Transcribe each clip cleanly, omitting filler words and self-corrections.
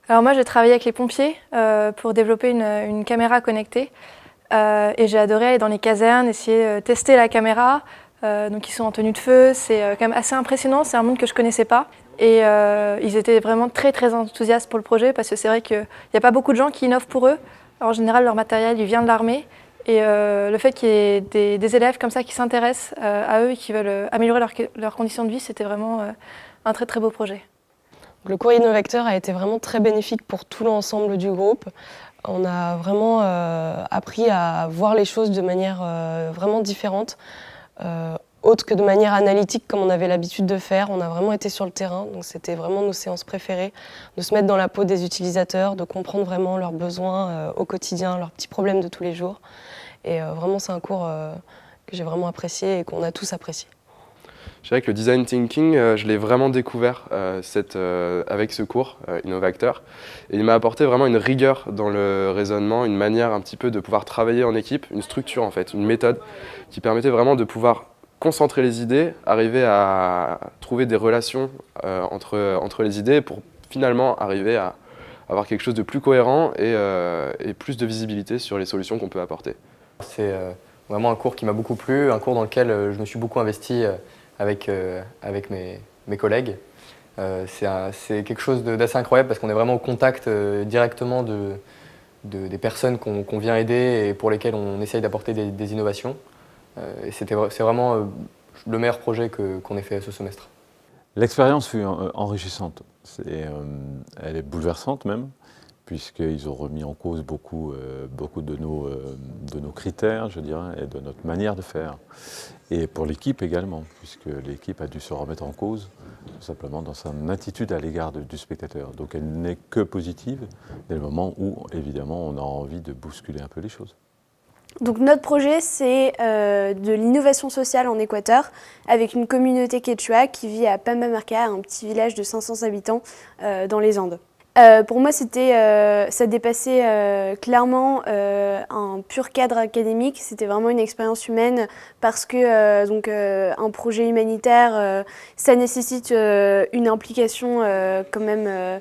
Alors moi, j'ai travaillé avec les pompiers pour développer une caméra connectée. Et j'ai adoré aller dans les casernes, essayer de tester la caméra. Donc ils sont en tenue de feu, c'est quand même assez impressionnant, c'est un monde que je ne connaissais pas. Et ils étaient vraiment très enthousiastes pour le projet parce que c'est vrai qu'il n'y a pas beaucoup de gens qui innovent pour eux. Alors, en général, leur matériel il vient de l'armée. Et le fait qu'il y ait des élèves comme ça qui s'intéressent à eux et qui veulent améliorer leurs conditions de vie, c'était vraiment un très beau projet. Le cours Innovacteur a été vraiment très bénéfique pour tout l'ensemble du groupe. On a vraiment appris à voir les choses de manière vraiment différente, autre que de manière analytique comme on avait l'habitude de faire. On a vraiment été sur le terrain, donc c'était vraiment nos séances préférées, de se mettre dans la peau des utilisateurs, de comprendre vraiment leurs besoins au quotidien, leurs petits problèmes de tous les jours. Et vraiment c'est un cours que j'ai vraiment apprécié et qu'on a tous apprécié. Je dirais que le design thinking, je l'ai vraiment découvert avec ce cours Innovacteur. Et il m'a apporté vraiment une rigueur dans le raisonnement, une manière un petit peu de pouvoir travailler en équipe, une structure en fait, une méthode qui permettait vraiment de pouvoir concentrer les idées, arriver à trouver des relations entre les idées pour finalement arriver à avoir quelque chose de plus cohérent et plus de visibilité sur les solutions qu'on peut apporter. C'est vraiment un cours qui m'a beaucoup plu, un cours dans lequel je me suis beaucoup investi avec mes collègues. C'est quelque chose d'assez incroyable parce qu'on est vraiment au contact directement des personnes qu'on vient aider et pour lesquelles on essaye d'apporter des innovations. C'est vraiment le meilleur projet qu'on ait fait ce semestre. L'expérience fut enrichissante. Elle est bouleversante même, puisqu'ils ont remis en cause beaucoup de nos critères, je dirais, et de notre manière de faire. Et pour l'équipe également, puisque l'équipe a dû se remettre en cause, tout simplement dans son attitude à l'égard du spectateur. Donc elle n'est que positive, dès le moment où, évidemment, on a envie de bousculer un peu les choses. Donc notre projet, c'est de l'innovation sociale en Équateur, avec une communauté quechua qui vit à Pambamarca, un petit village de 500 habitants dans les Andes. Pour moi, ça dépassait clairement un pur cadre académique. C'était vraiment une expérience humaine parce que un projet humanitaire, ça nécessite une implication quand même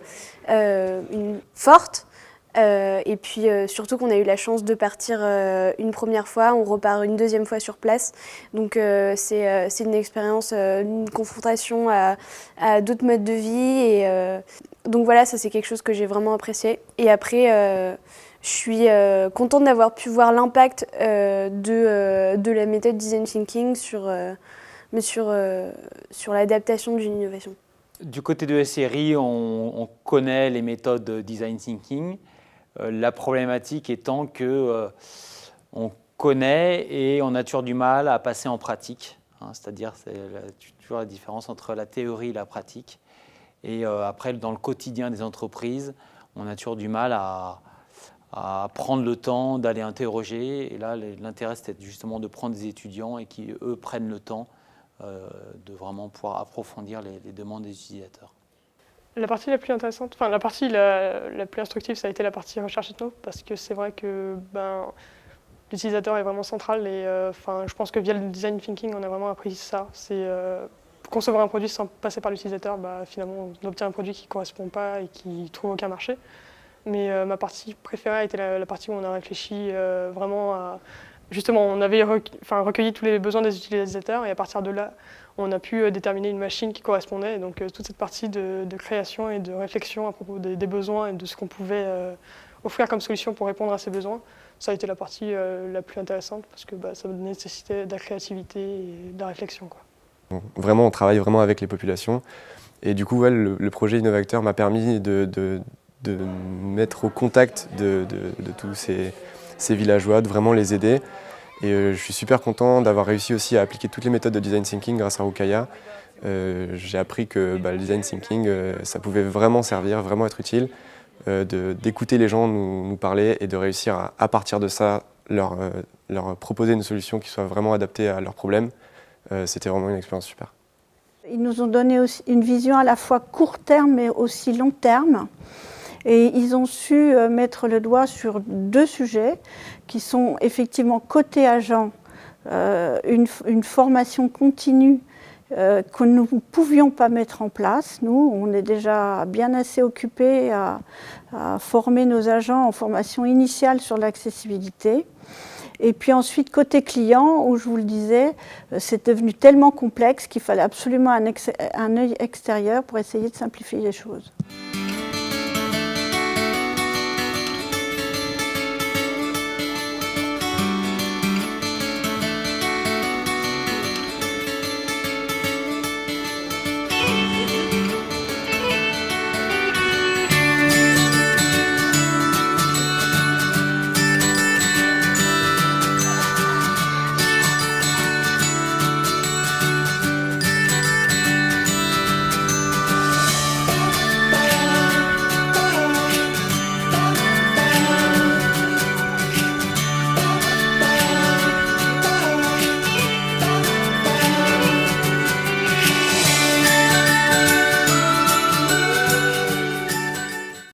forte. Et puis surtout qu'on a eu la chance de partir une première fois, on repart une deuxième fois sur place. Donc c'est une expérience, une confrontation à d'autres modes de vie. Donc voilà, ça c'est quelque chose que j'ai vraiment apprécié. Et après, je suis contente d'avoir pu voir l'impact de la méthode Design Thinking sur l'adaptation d'une innovation. Du côté de SRI, on connaît les méthodes de Design Thinking. La problématique étant que on connaît et on a toujours du mal à passer en pratique. C'est-à-dire, c'est toujours la différence entre la théorie et la pratique. Et après, dans le quotidien des entreprises, on a toujours du mal à prendre le temps d'aller interroger. Et là, l'intérêt, c'était justement de prendre des étudiants et qui, eux, prennent le temps de vraiment pouvoir approfondir les demandes des utilisateurs. La partie la plus intéressante, enfin la partie la plus instructive, ça a été la partie recherche ethno, parce que c'est vrai que l'utilisateur est vraiment central et je pense que via le design thinking, on a vraiment appris ça. C'est concevoir un produit sans passer par l'utilisateur, finalement on obtient un produit qui ne correspond pas et qui ne trouve aucun marché. Mais ma partie préférée a été la partie où on a réfléchi vraiment à... Justement, on avait recueilli tous les besoins des utilisateurs et à partir de là, on a pu déterminer une machine qui correspondait. Et donc toute cette partie de création et de réflexion à propos des besoins et de ce qu'on pouvait offrir comme solution pour répondre à ces besoins, ça a été la partie la plus intéressante parce que ça nécessitait de la créativité et de la réflexion, quoi. Vraiment, on travaille vraiment avec les populations. Et du coup, le projet Innovacteur m'a permis de mettre au contact de tous ces villageois, de vraiment les aider. Et je suis super content d'avoir réussi aussi à appliquer toutes les méthodes de design thinking grâce à Rukaya. J'ai appris que le design thinking, ça pouvait vraiment servir, vraiment être utile, d'écouter les gens nous parler et de réussir à partir de ça, leur proposer une solution qui soit vraiment adaptée à leurs problèmes. C'était vraiment une expérience super. Ils nous ont donné aussi une vision à la fois court terme mais aussi long terme. Et ils ont su mettre le doigt sur deux sujets qui sont effectivement côté agent, une formation continue que nous ne pouvions pas mettre en place. Nous, on est déjà bien assez occupés à former nos agents en formation initiale sur l'accessibilité. Et puis ensuite, côté client, où je vous le disais, c'est devenu tellement complexe qu'il fallait absolument un œil extérieur pour essayer de simplifier les choses.